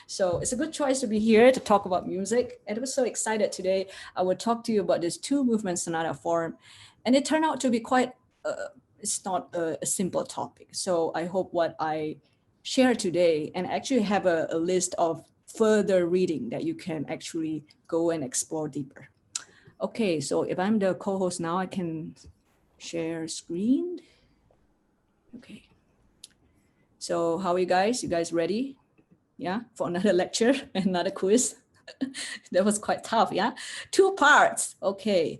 So it's a good choice to be here to talk about music. And I was so excited today. I will talk to you about this two movement sonata form. And it turned out to be quite, it's not a simple topic. So I hope what I share today and actually have a list of further reading that you can actually go and explore deeper. Okay, so if I'm the co-host now, I can share screen. Okay. So how are you guys? You guys ready? Yeah, for another lecture, another quiz. That was quite tough, yeah? Two parts. Okay,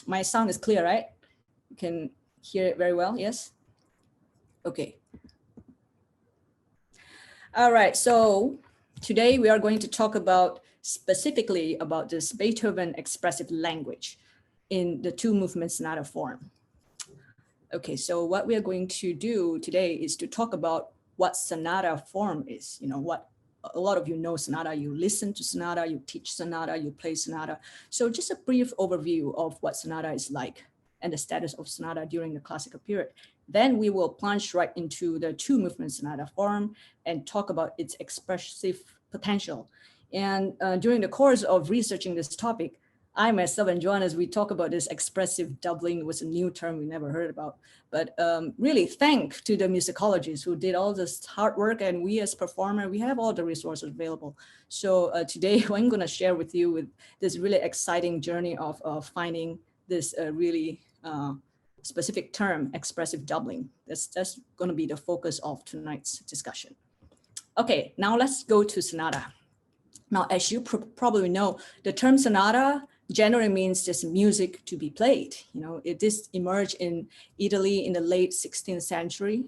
my sound is clear, right? You can hear it very well, yes? Okay. All right, so today we are going to talk about specifically about this Beethoven expressive language in the two movement sonata form. Okay, so what we are going to do today is to talk about what sonata form is, what a lot of you know sonata, you listen to sonata, you teach sonata, you play sonata. So just a brief overview of what sonata is like and the status of sonata during the classical period. Then we will plunge right into the two movement sonata form and talk about its expressive potential. And during the course of researching this topic, I myself and Joanna, we talk about this expressive doubling, was a new term we never heard about. But really thank to the musicologists who did all this hard work, and we as performer, we have all the resources available. So today I'm gonna share with you with this really exciting journey of finding this really specific term, expressive doubling. That's gonna be the focus of tonight's discussion. Okay, now let's go to sonata. Now, as you probably know, the term sonata generally means just music to be played. It did emerge in Italy in the late 16th century,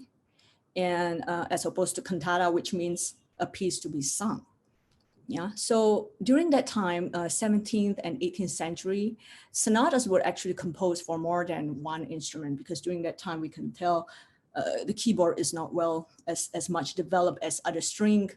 and as opposed to cantata, which means a piece to be sung. Yeah, so during that time, 17th and 18th century, sonatas were actually composed for more than one instrument, because during that time we can tell the keyboard is not as much developed as other string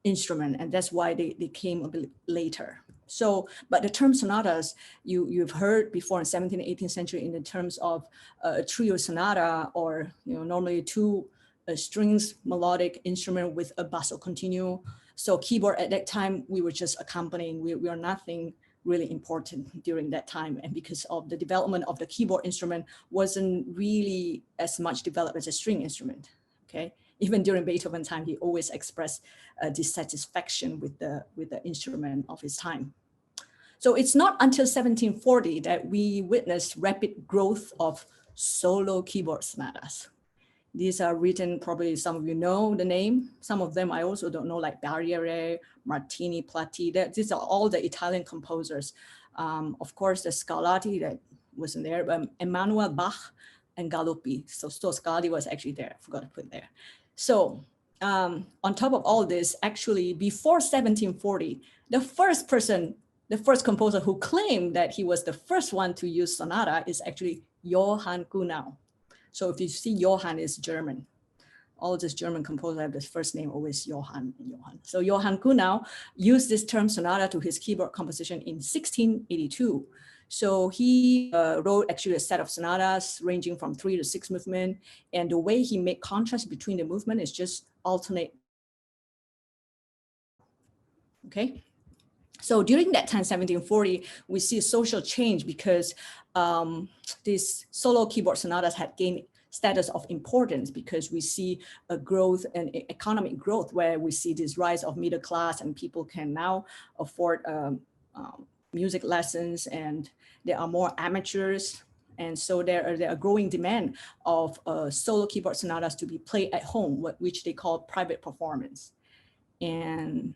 instrument, and that's why they came a bit later. So, but the term sonatas, you've heard before in 17th and 18th century in the terms of a trio sonata, or normally two strings melodic instrument with a basso continuo. So keyboard at that time, we were just accompanying, we are nothing really important during that time. And because of the development of the keyboard instrument wasn't really as much developed as a string instrument, okay? Even during Beethoven's time, he always expressed dissatisfaction with the instrument of his time. So it's not until 1740 that we witnessed rapid growth of solo keyboard sonatas. These are written, probably some of you know the name. Some of them I also don't know, like Barriere, Martini, Platti. These are all the Italian composers. Of course, the Scarlatti that wasn't there, but Emanuel Bach and Galuppi. So Scarlatti was actually there, I forgot to put there. So on top of all this, actually before 1740, the first composer who claimed that he was the first one to use sonata is actually Johann Kuhnau. So if you see Johann is German, all these German composers have this first name always Johann and Johann. So Johann Kuhnau used this term sonata to his keyboard composition in 1682. So he wrote actually a set of sonatas ranging from 3 to 6 movement. And the way he made contrast between the movement is just alternate. Okay. So during that time, 1740, we see a social change because these solo keyboard sonatas had gained status of importance, because we see a growth and economic growth where we see this rise of middle class, and people can now afford music lessons, and there are more amateurs. And so there are a growing demand of solo keyboard sonatas to be played at home, which they call private performance. And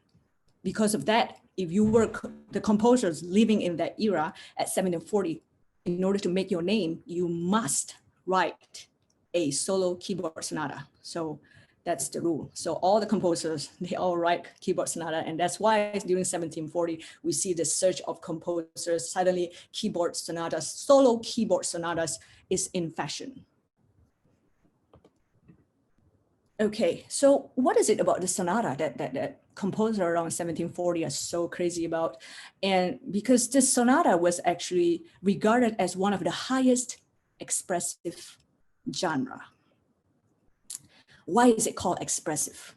because of that, if you were the composers living in that era at 1740, in order to make your name, you must write a solo keyboard sonata. So that's the rule. So all the composers, they all write keyboard sonata. And that's why during 1740, we see the surge of composers. Suddenly keyboard sonatas, solo keyboard sonatas is in fashion. Okay, so what is it about the sonata that composers around 1740 are so crazy about? And because this sonata was actually regarded as one of the highest expressive genre. Why is it called expressive?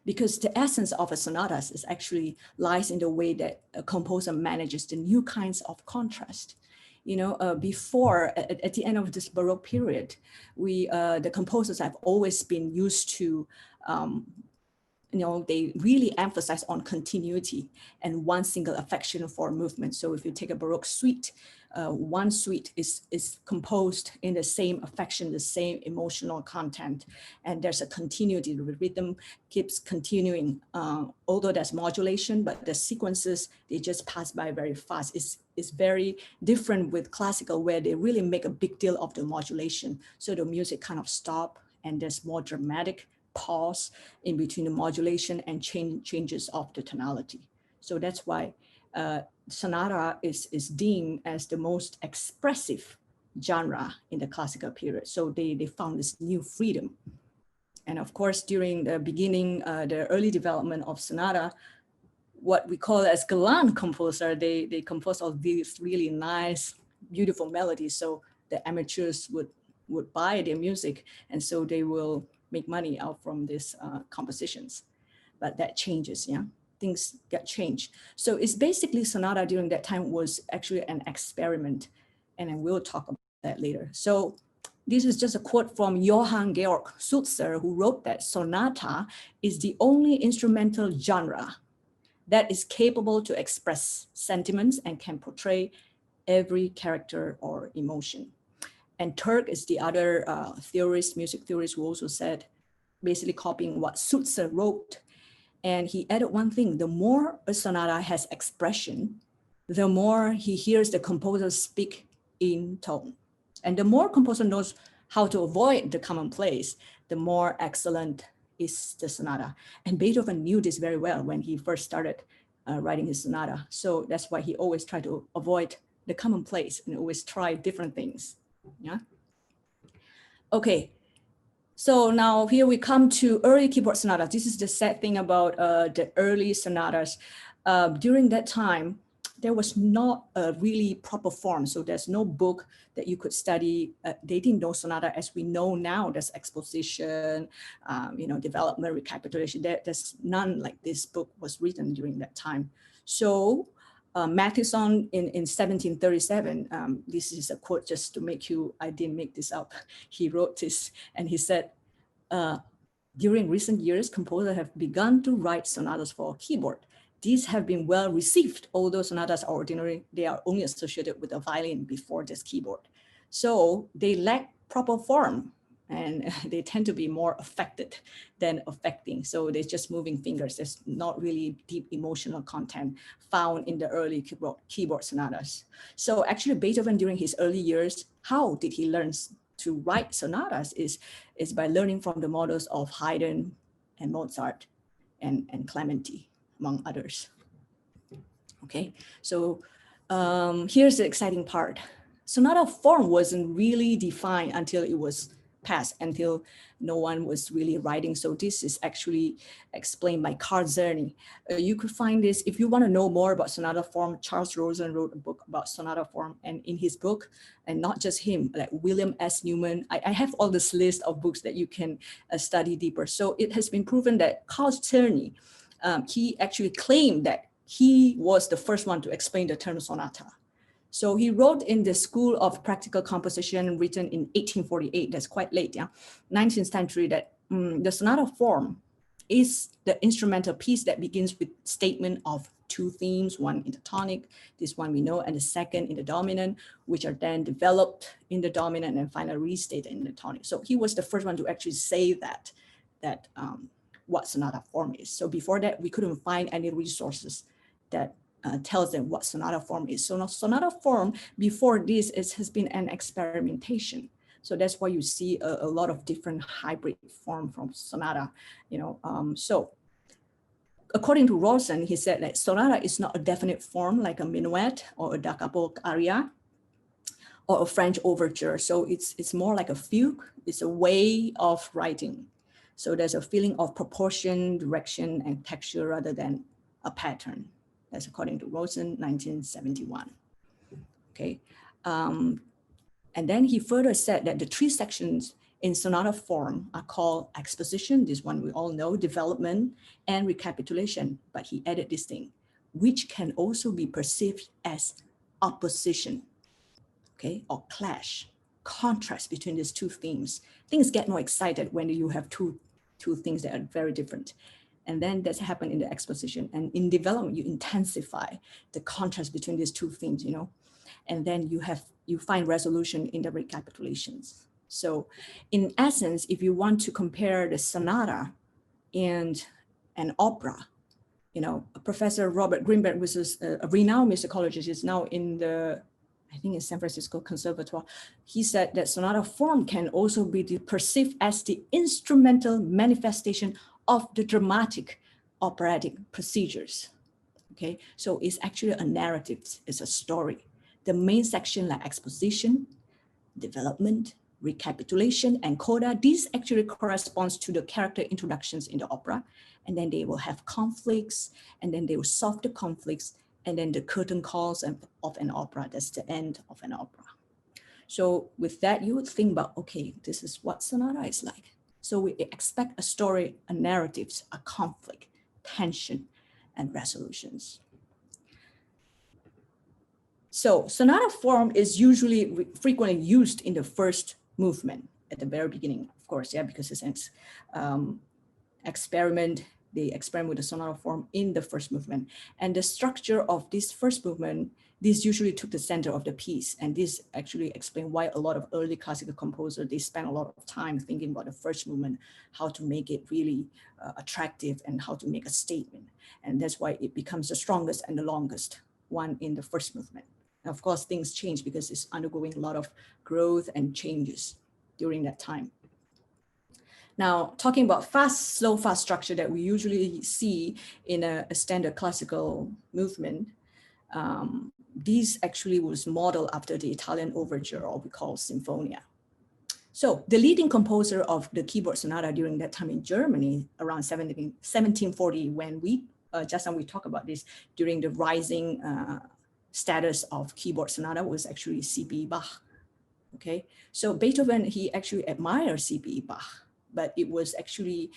because the essence of a sonatas is actually lies in the way that a composer manages the new kinds of contrast. Before, at the end of this Baroque period, the composers have always been used to, they really emphasize on continuity and one single affection for movement. So if you take a Baroque suite, one suite is composed in the same affection, the same emotional content, and there's a continuity. The rhythm keeps continuing, although there's modulation, but the sequences, they just pass by very fast. It's very different with classical, where they really make a big deal of the modulation. So the music kind of stop, and there's more dramatic pause in between the modulation and changes of the tonality. So that's why sonata is deemed as the most expressive genre in the classical period. So they found this new freedom. And of course, during the beginning, the early development of sonata, what we call as galant composer, they compose all these really nice, beautiful melodies. So the amateurs would buy their music, and so they will make money out from these compositions. But that changes, yeah, things get changed. So it's basically sonata during that time was actually an experiment, and I will talk about that later. So this is just a quote from Johann Georg Sulzer, who wrote that sonata is the only instrumental genre that is capable to express sentiments and can portray every character or emotion. And Turk is the other theorist, music theorist, who also said, basically copying what Sulzer wrote. And he added one thing: the more a sonata has expression, the more he hears the composer speak in tone. And the more composer knows how to avoid the commonplace, the more excellent is the sonata. And Beethoven knew this very well when he first started writing his sonata. So that's why he always tried to avoid the commonplace and always try different things. Yeah. Okay. So now here we come to early keyboard sonatas. This is the sad thing about the early sonatas. During that time, there was not a really proper form. So there's no book that you could study. They didn't know sonata as we know now. There's exposition, development, recapitulation. There's none like this book was written during that time. So Matheson in 1737, this is a quote just to make you, I didn't make this up. He wrote this and he said, during recent years, composers have begun to write sonatas for keyboard. These have been well received, although sonatas are ordinary, they are only associated with a violin before this keyboard. So they lack proper form, and they tend to be more affected than affecting. So they're just moving fingers. There's not really deep emotional content found in the early keyboard sonatas. So actually Beethoven during his early years, how did he learn to write sonatas is by learning from the models of Haydn and Mozart and Clementi, among others. Okay, so here's the exciting part. Sonata form wasn't really defined until it was passed, until no one was really writing. So this is actually explained by Carl Czerny. You could find this, if you want to know more about sonata form, Charles Rosen wrote a book about sonata form, and in his book, and not just him, like William S. Newman, I have all this list of books that you can study deeper. So it has been proven that Carl Czerny, he actually claimed that he was the first one to explain the term sonata. So he wrote in the School of Practical Composition, written in 1848, that's quite late, yeah, 19th century, that the sonata form is the instrumental piece that begins with statement of two themes, one in the tonic, this one we know, and the second in the dominant, which are then developed in the dominant and finally restated in the tonic. So he was the first one to actually say that what sonata form is. So before that, we couldn't find any resources that tells them what sonata form is. So now sonata form before this has been an experimentation. So that's why you see a lot of different hybrid form from sonata, so according to Rosen, he said that sonata is not a definite form like a minuet or a da capo aria or a French overture. So it's more like a fugue. It's a way of writing. So there's a feeling of proportion, direction, and texture rather than a pattern. That's according to Rosen, 1971. Okay. And then he further said that the three sections in sonata form are called exposition, this one we all know, development, and recapitulation, but he added this thing, which can also be perceived as opposition, okay, or clash, contrast between these two themes. Things get more excited when you have two things that are very different. And then that's happened in the exposition. And in development, you intensify the contrast between these two themes, you know, and then you find resolution in the recapitulations. So in essence, if you want to compare the sonata and an opera, you know, Professor Robert Greenberg, which is a renowned musicologist, is now in the, I think in San Francisco Conservatoire. He said that sonata form can also be perceived as the instrumental manifestation of the dramatic operatic procedures. Okay, so it's actually a narrative, it's a story. The main section like exposition, development, recapitulation, and coda, this actually corresponds to the character introductions in the opera. And then they will have conflicts, and then they will solve the conflicts, and then the curtain calls of an opera. That's the end of an opera. So with that, you would think about, okay, this is what sonata is like. So we expect a story, a narrative, a conflict, tension, and resolutions. So sonata form is usually frequently used in the first movement at the very beginning, of course, yeah, because it's an experiment. They experiment with the sonata form in the first movement. And the structure of this first movement, this usually took the center of the piece. And this actually explains why a lot of early classical composers, they spend a lot of time thinking about the first movement, how to make it really attractive and how to make a statement. And that's why it becomes the strongest and the longest one in the first movement. And of course, things change because it's undergoing a lot of growth and changes during that time. Now, talking about fast, slow, fast structure that we usually see in a standard classical movement, this actually was modeled after the Italian overture, or we call Sinfonia. So the leading composer of the keyboard sonata during that time in Germany, around 1740, when we, just now we talk about this, during the rising status of keyboard sonata, was actually C.P. Bach. Okay, so Beethoven, he actually admired C.P. Bach, but it was actually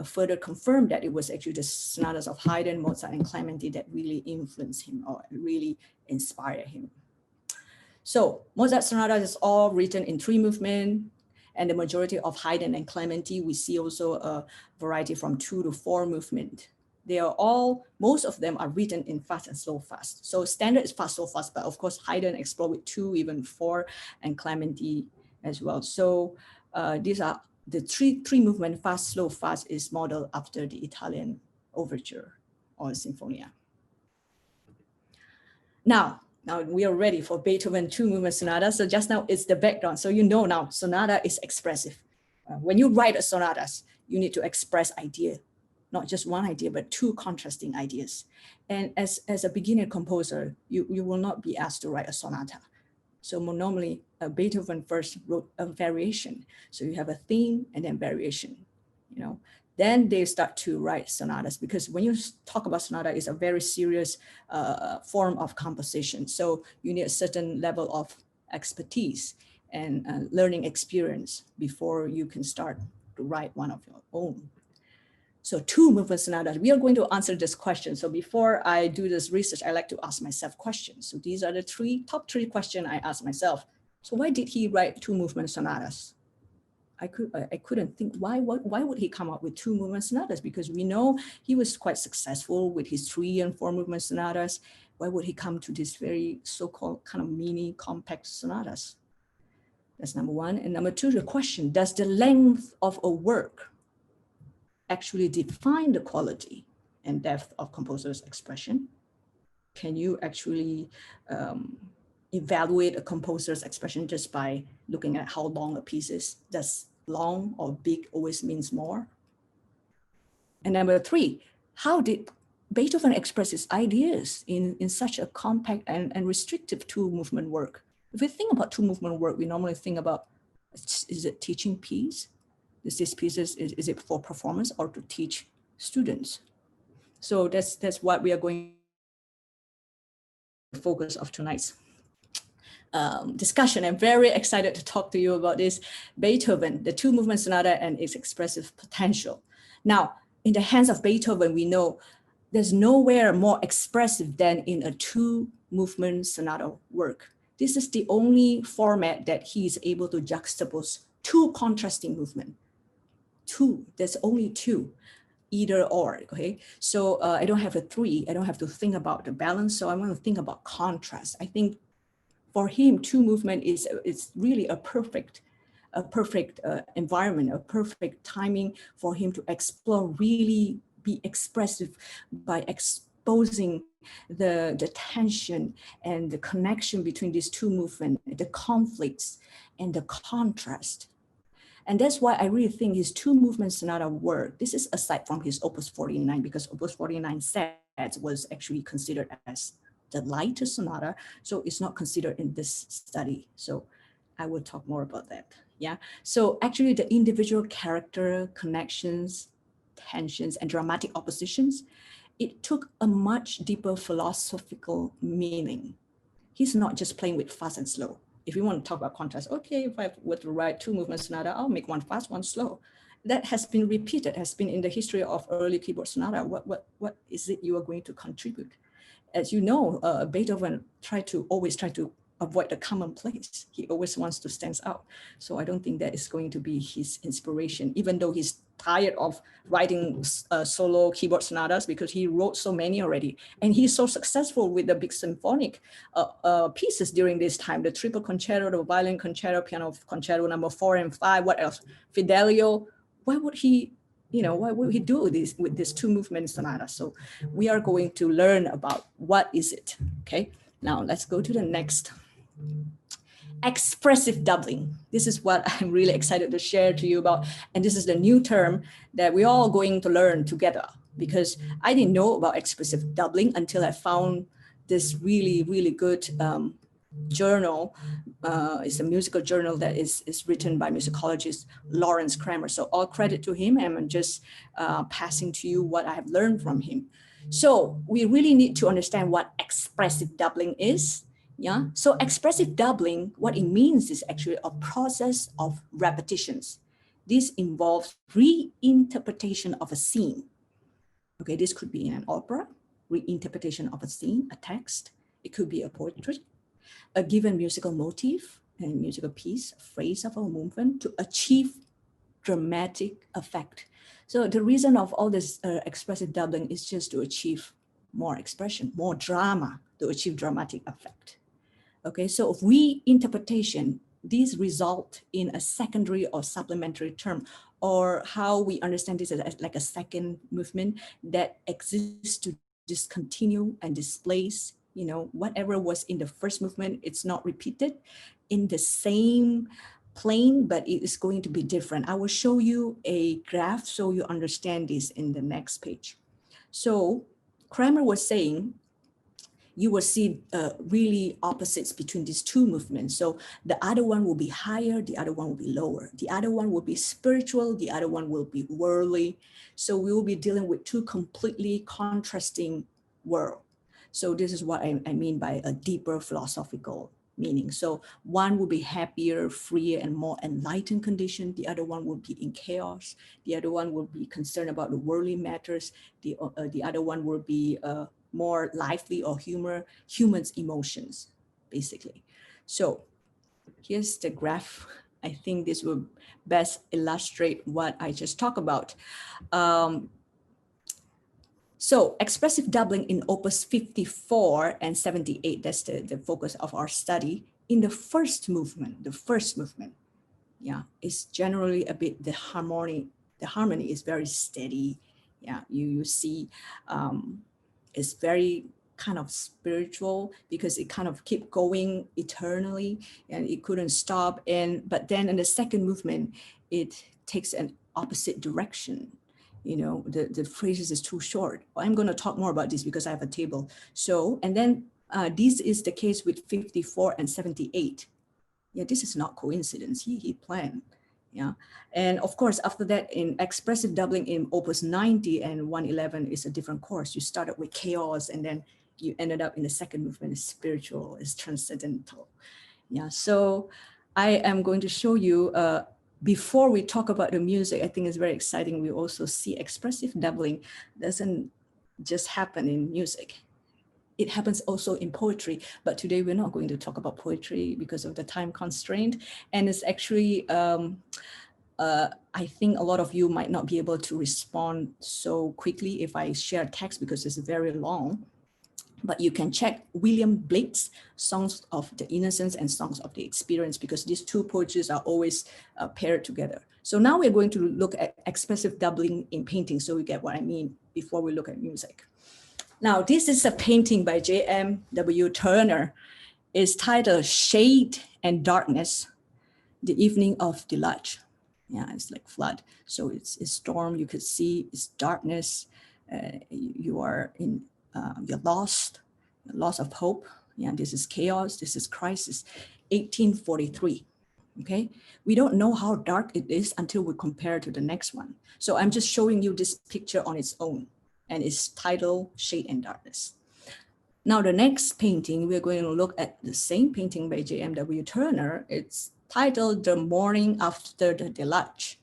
further confirmed that it was actually the sonatas of Haydn, Mozart, and Clementi that really influenced him or really inspired him. So Mozart sonatas is all written in 3 movements, and the majority of Haydn and Clementi, we see also a variety from 2 to 4 movements. They are all, most of them are written in fast and slow fast. So standard is fast, slow fast, but of course Haydn explored with 2, even 4, and Clementi as well. So these are the three movement, fast, slow, fast, is modeled after the Italian overture or Sinfonia. Now we are ready for Beethoven 2-movement sonata. So just now it's the background. So you know now sonata is expressive. When you write a sonatas, you need to express idea, not just one idea, but 2 contrasting ideas. And as a beginner composer, you will not be asked to write a sonata. So normally Beethoven first wrote a variation. So you have a theme and then variation, you know. Then they start to write sonatas, because when you talk about sonata, it's a very serious form of composition. So you need a certain level of expertise and learning experience before you can start to write one of your own. So 2-movement sonatas, we are going to answer this question. So before I do this research, I like to ask myself questions. So these are the top three questions I ask myself. So why did he write 2-movement sonatas? I couldn't think, why would he come up with 2-movement sonatas? Because we know he was quite successful with his 3 and 4-movement sonatas. Why would he come to this very so-called kind of mini compact sonatas? That's number 1. And number 2, the question, does the length of a work actually define the quality and depth of composer's expression? Can you actually evaluate a composer's expression just by looking at how long a piece is? Does long or big always means more? And number 3, how did Beethoven express his ideas in such a compact and restrictive 2-movement work? If we think about 2-movement work, we normally think about, is it teaching piece? This piece is it for performance or to teach students? So that's what we are going to focus of tonight's discussion. I'm very excited to talk to you about this Beethoven, the two movement sonata and its expressive potential. Now, in the hands of Beethoven, we know there's nowhere more expressive than in a two movement sonata work. This is the only format that he is able to juxtapose two contrasting movements. Two, there's only two, either or, okay? So I don't have a three, I don't have to think about the balance, so I'm gonna think about contrast. I think for him, two movement is really a perfect environment, a perfect timing for him to explore, really be expressive by exposing the tension and the connection between these two movements, the conflicts and the contrast. And that's why I really think his two movement sonata work. This is aside from his Opus 49, because Opus 49 sets was actually considered as the lighter sonata, so it's not considered in this study. So I will talk more about that. Yeah. So actually, the individual character connections, tensions, and dramatic oppositions, it took a much deeper philosophical meaning. He's not just playing with fast and slow. If you want to talk about contrast, okay, if I were to write two movement sonata, I'll make one fast, one slow. That has been repeated, has been in the history of early keyboard sonata. What is it you are going to contribute? As you know, Beethoven always tried to avoid the commonplace. He always wants to stand out. So I don't think that is going to be his inspiration, even though he's tired of writing solo keyboard sonatas because he wrote so many already. And he's so successful with the big symphonic pieces during this time, the triple concerto, the violin concerto, piano concerto number 4 and 5, what else? Fidelio. Why would he do this with this two movement sonata? So we are going to learn about what is it, okay? Now let's go to the next. Expressive doubling. This is what I'm really excited to share to you about. And this is the new term that we're all going to learn together, because I didn't know about expressive doubling until I found this really, really good journal. It's a musical journal that is written by musicologist Lawrence Kramer. So all credit to him, and I'm just passing to you what I have learned from him. So we really need to understand what expressive doubling is. Yeah. So expressive doubling, what it means is actually a process of repetitions. This involves reinterpretation of a scene. Okay, this could be in an opera, reinterpretation of a scene, a text. It could be a poetry, a given musical motif and musical piece, a phrase of a movement to achieve dramatic effect. So the reason of all this expressive doubling is just to achieve more expression, more drama, to achieve dramatic effect. Okay, so reinterpretation, these result in a secondary or supplementary term, or how we understand this as like a second movement that exists to discontinue and displace, whatever was in the first movement. It's not repeated in the same plane, but it is going to be different. I will show you a graph so you understand this in the next page. So Kramer was saying, you will see really opposites between these two movements. So the other one will be higher, the other one will be lower. The other one will be spiritual, the other one will be worldly. So we will be dealing with two completely contrasting worlds. So this is what I mean by a deeper philosophical meaning. So one will be happier, freer, and more enlightened condition. The other one will be in chaos. The other one will be concerned about the worldly matters. The other one will be more lively or humans' emotions, basically. So here's the graph. I think this will best illustrate what I just talked about. So expressive doubling in Opus 54 and 78, that's the focus of our study. In the first movement, yeah, is generally a bit, the harmony is very steady. Yeah, you see, it's very kind of spiritual because it kind of keep going eternally and it couldn't stop. But then in the second movement, it takes an opposite direction. The phrases is too short. I'm going to talk more about this because I have a table. So, and then this is the case with 54 and 78. Yeah, this is not coincidence. He planned. Yeah, and of course, after that, in expressive doubling in Opus 90 and 111 is a different course. You started with chaos, and then you ended up in the second movement is spiritual, is transcendental. Yeah, so I am going to show you, before we talk about the music, I think it's very exciting. We also see expressive doubling doesn't just happen in music. It happens also in poetry, but today we're not going to talk about poetry because of the time constraint. And it's actually, I think a lot of you might not be able to respond so quickly if I share text because it's very long. But you can check William Blake's Songs of the Innocence and Songs of the Experience, because these two poetries are always paired together. So now we're going to look at expressive doubling in painting, so we get what I mean before we look at music. Now, this is a painting by J.M.W. Turner. It's titled Shade and Darkness, the Evening of Deluge. Yeah, it's like flood. So it's storm, you could see, it's darkness. You are in, you're lost of hope. Yeah, this is chaos, this is crisis. 1843, okay? We don't know how dark it is until we compare to the next one. So I'm just showing you this picture on its own, and it's titled Shade and Darkness. Now, the next painting, we're going to look at the same painting by J.M.W. Turner. It's titled The Morning After the Deluge.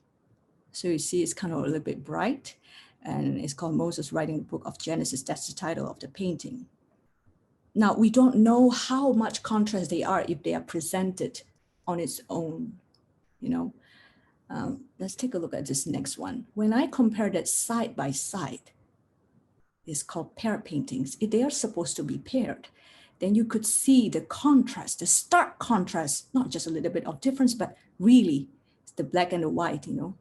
So you see it's kind of a little bit bright, and it's called Moses Writing the Book of Genesis. That's the title of the painting. Now, we don't know how much contrast they are if they are presented on its own, you know. Let's take a look at this next one. When I compare that side by side, it's called pair paintings. If they are supposed to be paired, then you could see the contrast, the stark contrast, not just a little bit of difference, but really it's the black and the white, you know.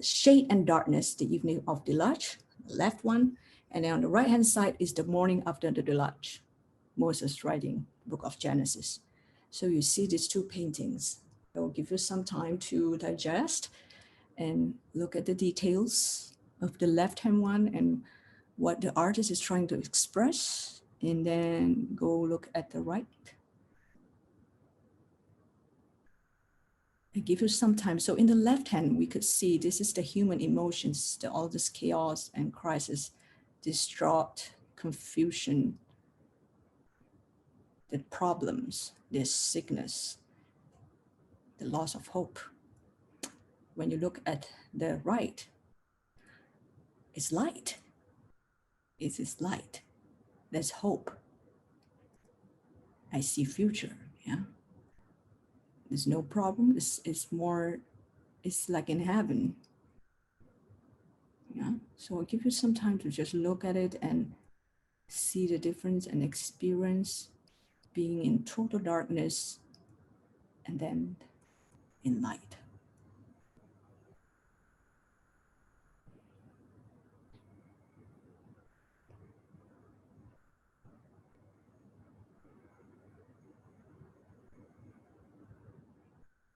Shade and Darkness, the Evening of Deluge, the left one. And then on the right-hand side is the Morning After the Deluge, Moses Writing Book of Genesis. So you see these two paintings. I will give you some time to digest and look at the details of the left-hand one and what the artist is trying to express, and then go look at the right. I give you some time. So in the left hand, we could see this is the human emotions, all this chaos and crisis, distraught, confusion, the problems, this sickness, the loss of hope. When you look at the right, it's light. It is light. There's hope. I see future, yeah. There's no problem. It's more, it's like in heaven. Yeah, so I'll give you some time to just look at it and see the difference and experience being in total darkness and then in light.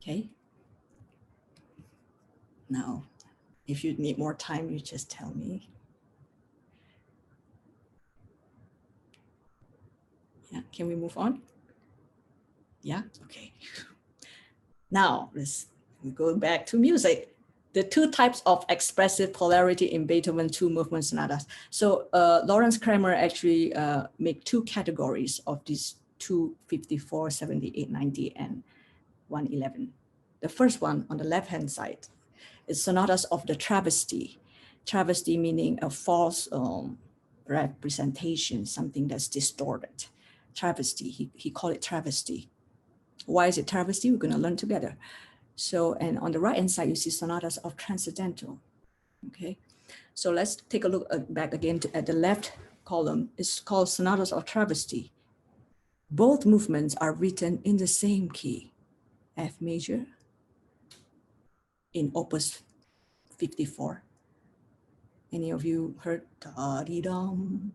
Okay. Now, if you need more time, you just tell me. Yeah, can we move on? Yeah, okay. Now, let's go back to music. The two types of expressive polarity in Beethoven two movement sonatas. So Lawrence Kramer actually make two categories of these 254, 78, 90, and 111. The first one on the left-hand side is sonatas of the travesty. Travesty meaning a false representation, something that's distorted. Travesty, he called it travesty. Why is it travesty? We're gonna learn together. So, and on the right-hand side, you see sonatas of transcendental, okay? So let's take a look back again at the left column. It's called sonatas of travesty. Both movements are written in the same key, F major, in Opus 54. Any of you heard ta-dee-dum,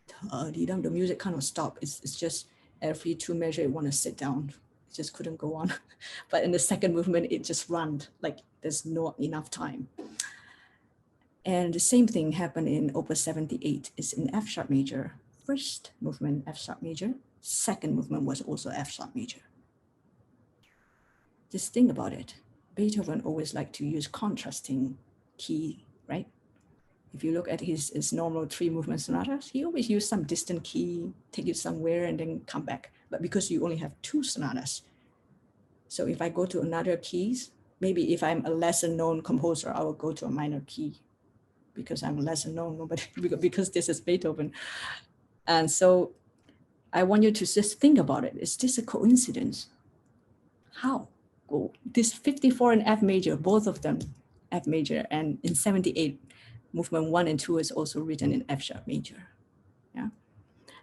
ta-dee-dum? The music kind of stopped. It's just every two measure you want to sit down. It just couldn't go on. But in the second movement, it just ran like there's not enough time. And the same thing happened in Opus 78. It's in F sharp major. First movement, F sharp major. Second movement was also F sharp major. Just think about it. Beethoven always liked to use contrasting key, right? If you look at his normal three movement sonatas, he always used some distant key, take it somewhere and then come back. but because you only have 2 sonatas. So if I go to another keys, maybe if I'm a lesser known composer, I will go to a minor key because I'm lesser known, nobody, because this is Beethoven. And so I want you to just think about it. Is this a coincidence? How? Oh, this 54 in F major, both of them F major, and in 78, movement 1 and 2 is also written in F sharp major. Yeah.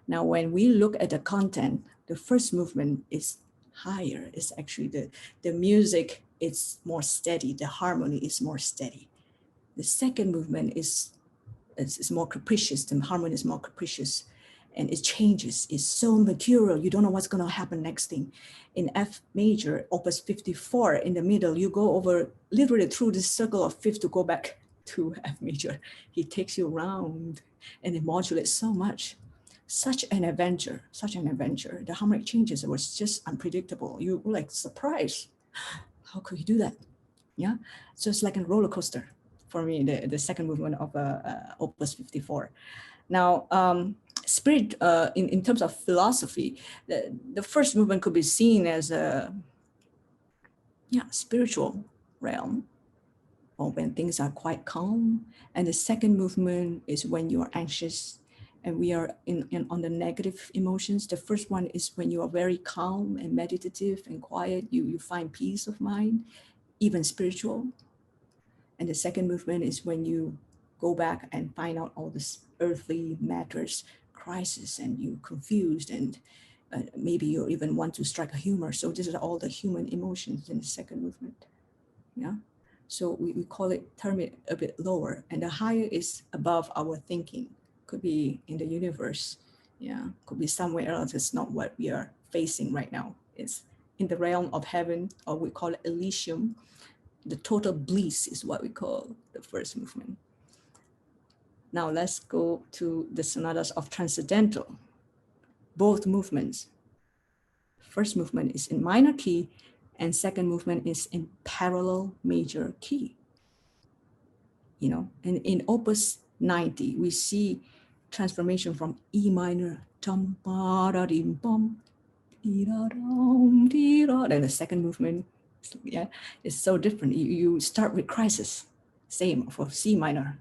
Now, when we look at the content, the first movement is higher. It's actually the music is more steady. The harmony is more steady. The second movement is more capricious. The harmony is more capricious, and it changes. It's so material. You don't know what's going to happen next thing. In F major, opus 54, in the middle, you go over literally through this circle of fifth to go back to F major. He takes you around, and it modulates so much. Such an adventure, such an adventure. The harmonic changes, it was just unpredictable. You were like surprised. How could he do that? Yeah, so it's like a roller coaster for me, the second movement of opus 54. Now, spirit, in terms of philosophy, the first movement could be seen as a spiritual realm, or when things are quite calm. And the second movement is when you are anxious and we are on the negative emotions. The first one is when you are very calm and meditative and quiet, you find peace of mind, even spiritual. And the second movement is when you go back and find out all this earthly matters, crisis, and you're confused, and maybe you even want to strike a humor. So these are all the human emotions in the second movement. Yeah. So we call it, term it a bit lower, and the higher is above our thinking. Could be in the universe. Yeah. Could be somewhere else. It's not what we are facing right now. It's in the realm of heaven, or we call it Elysium. The total bliss is what we call the first movement. Now let's go to the sonatas of transcendental. Both movements. First movement is in minor key, and second movement is in parallel major key. You know, and in opus 90, we see transformation from E minor, and the second movement, yeah, it's so different. You start with crisis, same for C minor.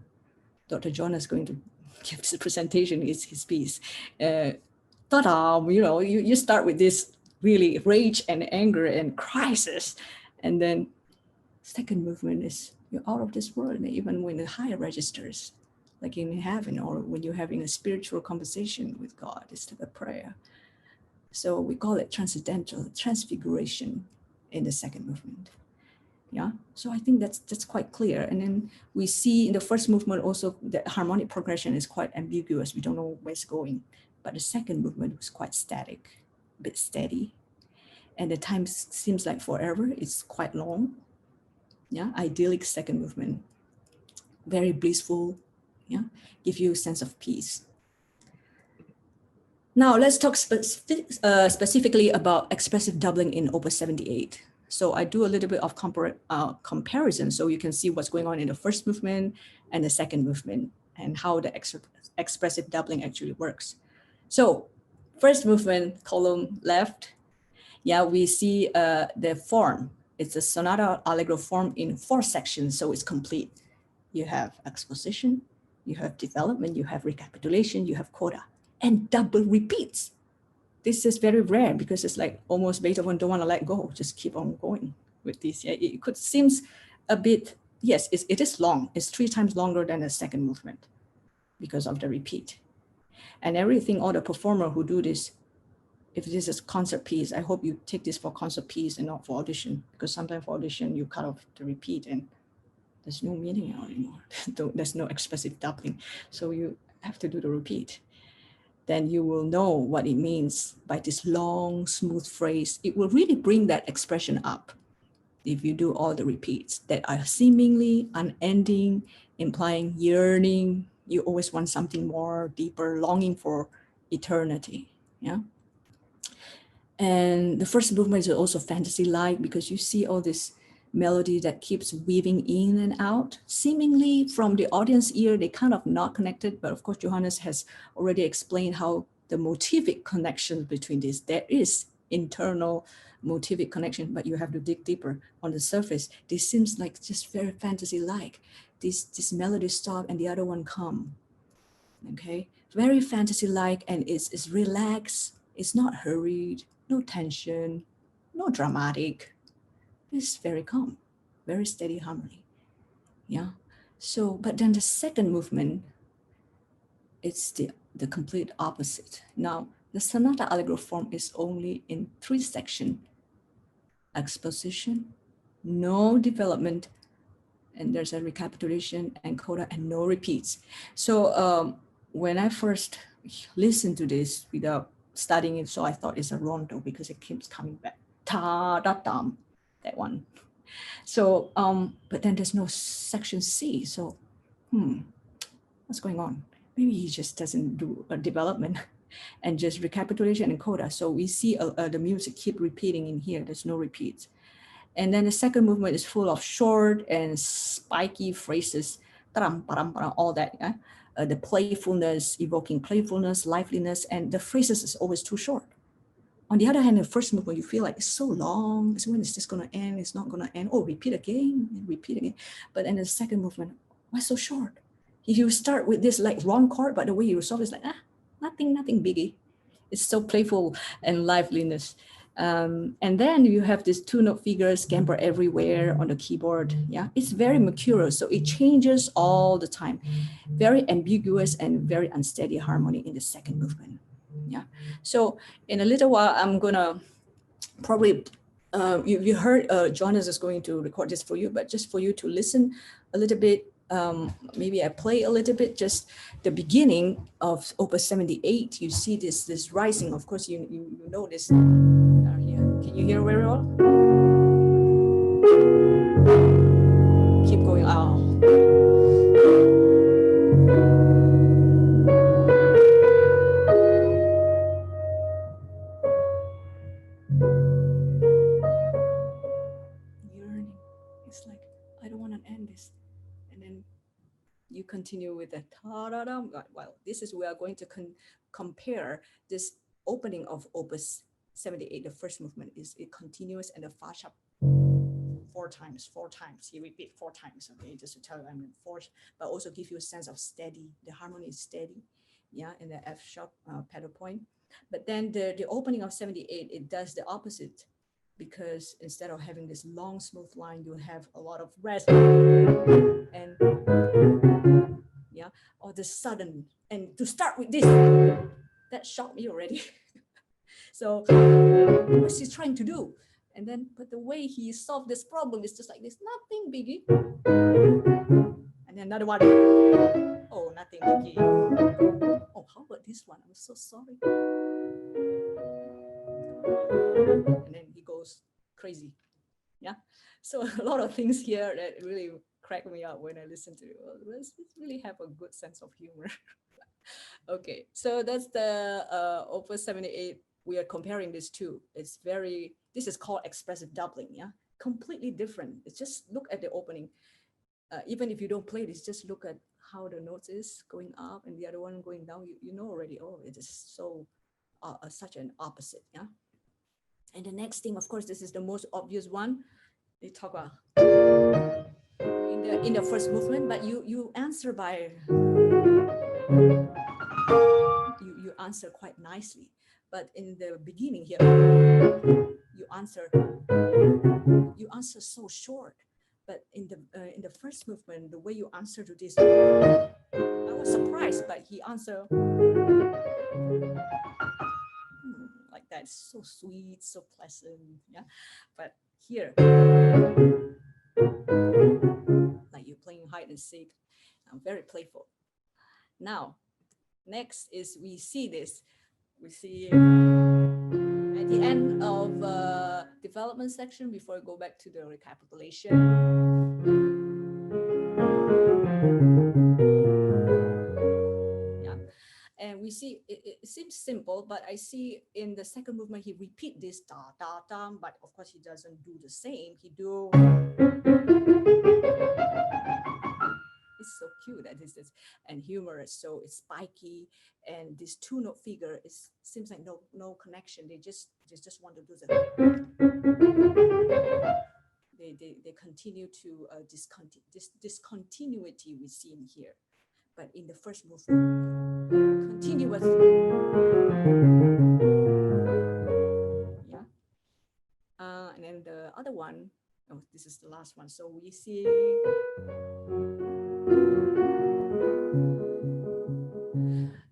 Dr. John is going to give this presentation, is his piece. Ta-da, you know, you start with this really rage and anger and crisis, and then second movement is you're out of this world, and even when the higher registers, like in heaven, or when you're having a spiritual conversation with God, it's like a prayer. So we call it transcendental, transfiguration in the second movement. Yeah, so I think that's quite clear. And then we see in the first movement also that harmonic progression is quite ambiguous. We don't know where it's going. But the second movement was quite static, a bit steady. And the time seems like forever. It's quite long. Yeah, idyllic second movement, very blissful. Yeah, give you a sense of peace. Now let's talk specifically about expressive doubling in Opus 78. So I do a little bit of comparison so you can see what's going on in the first movement and the second movement and how the expressive doubling actually works. So first movement, column left, yeah, we see the form. It's a Sonata Allegro form in 4 sections, so it's complete. You have exposition, you have development, you have recapitulation, you have coda, and double repeats. This is very rare because it's like almost Beethoven don't want to let go, just keep on going with this. Yeah, it could seems a bit, yes, it is long. It's 3 times longer than the second movement because of the repeat. And everything, all the performer who do this, if this is concert piece, I hope you take this for concert piece and not for audition, because sometimes for audition, you cut off the repeat and there's no meaning anymore. There's no expressive doubling. So you have to do the repeat. Then you will know what it means by this long, smooth phrase. It will really bring that expression up if you do all the repeats that are seemingly unending, implying yearning. You always want something more deeper, longing for eternity. Yeah. And the first movement is also fantasy-like because you see all this melody that keeps weaving in and out. Seemingly from the audience ear, they kind of not connected, but of course Johannes has already explained how the motivic connection between this. There is internal motivic connection, but you have to dig deeper. On the surface, this seems like just very fantasy-like. This melody stop and the other one come. Okay, very fantasy-like, and it's relaxed. It's not hurried, no tension, no dramatic. It's very calm, very steady harmony. Yeah. So, but then the second movement, it's the complete opposite. Now, the Sonata Allegro form is only in 3 sections: exposition, no development, and there's a recapitulation and coda, and no repeats. So when I first listened to this without studying it, so I thought it's a rondo because it keeps coming back. Ta da dam, that one. So, but then there's no section C. So, what's going on? Maybe he just doesn't do a development and just recapitulation and coda. So we see the music keep repeating in here. There's no repeats. And then the second movement is full of short and spiky phrases, all that. Yeah? The playfulness, evoking playfulness, liveliness, and the phrases is always too short. On the other hand, the first movement, you feel like it's so long. It's when it's just going to end. It's not going to end. Oh, repeat again and repeat again. But in the second movement, why so short? If you start with this like wrong chord, but the way you resolve is like, nothing biggie. It's so playful and liveliness. And then you have this 2-note figure scamper everywhere on the keyboard. Yeah, it's very mercurial. So it changes all the time. Very ambiguous and very unsteady harmony in the second movement. Yeah. So in a little while, I'm gonna probably, you heard Jonas is going to record this for you, but just for you to listen a little bit. Maybe I play a little bit, just the beginning of Opus 78. You see this rising. Of course, you know this. Can you hear very well? Keep going out. Yearning. It's like, I don't want to end this. And then you continue with the ta-da-da. Well, this is, we are going to compare this opening of Opus 78. The first movement is it continuous, and the fa sharp 4 times. He repeat 4 times. Okay, just to tell you, I'm in 4, but also give you a sense of steady. The harmony is steady. Yeah, in the F sharp pedal point. But then the opening of 78, it does the opposite, because instead of having this long smooth line, you have a lot of rest and yeah, or the sudden. And to start with this, that shocked me already. So what's he trying to do? And then, but the way he solved this problem is just like this, nothing biggie. And then another one, oh, nothing biggie. Oh, how about this one? I'm so sorry. And then he goes crazy. Yeah. So a lot of things here that really crack me up when I listen to it. Well, let's really have a good sense of humor. Okay, so that's the Opus 78. We are comparing these two. It's very, this is called expressive doubling. Yeah, completely different. It's just look at the opening. Even if you don't play this, just look at how the notes is going up and the other one going down. You know already. Oh, it is so such an opposite. Yeah. And the next thing, of course, this is the most obvious one. They talk about in the first movement, but you answer by you answer quite nicely. But in the beginning here, you answer so short. But in the first movement, the way you answer to this, I was surprised, but he answered like that, so sweet, so pleasant. Yeah, but here, like you're playing hide and seek, very playful. Now, next is we see this. We see at the end of development section, before I go back to the recapitulation. Yeah, and we see it seems simple, but I see in the second movement he repeat this da da da, but of course he doesn't do the same. He do It's so cute that this and humorous. So it's spiky, and this two-note figure seems like no connection. They just want to do they continue to this discontinuity we see in here, but in the first movement, continuous. Yeah. And then the other one, oh, this is the last one. So we see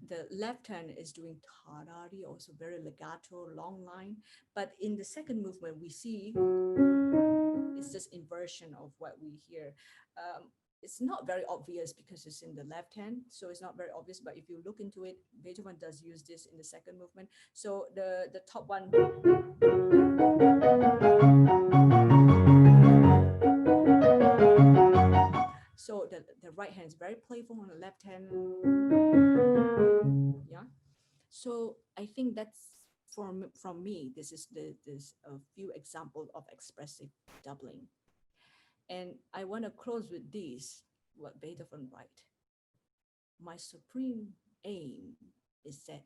the left hand is doing tarari, also very legato, long line. But in the second movement, we see it's just inversion of what we hear. It's not very obvious because it's in the left hand, so it's not very obvious. But if you look into it, Beethoven does use this in the second movement. So the top one. So the right hand is very playful, on the left hand, yeah. So I think that's from me. This is this a few examples of expressive doubling, and I want to close with this. What Beethoven write: "My supreme aim is that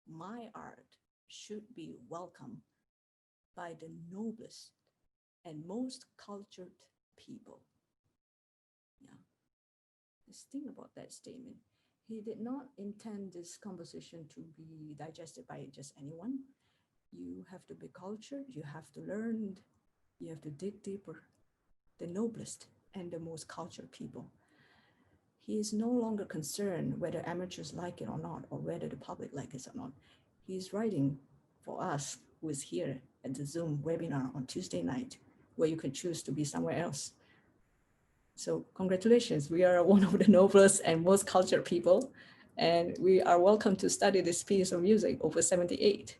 my art should be welcomed by the noblest and most cultured people." Yeah, just think about that statement. He did not intend this composition to be digested by just anyone. You have to be cultured, you have to learn, you have to dig deeper. The noblest and the most cultured people. He is no longer concerned whether amateurs like it or not, or whether the public like it or not. He is writing for us who is here at the Zoom webinar on Tuesday night, where you can choose to be somewhere else. So congratulations, we are one of the noblest and most cultured people, and we are welcome to study this piece of music, Op.78.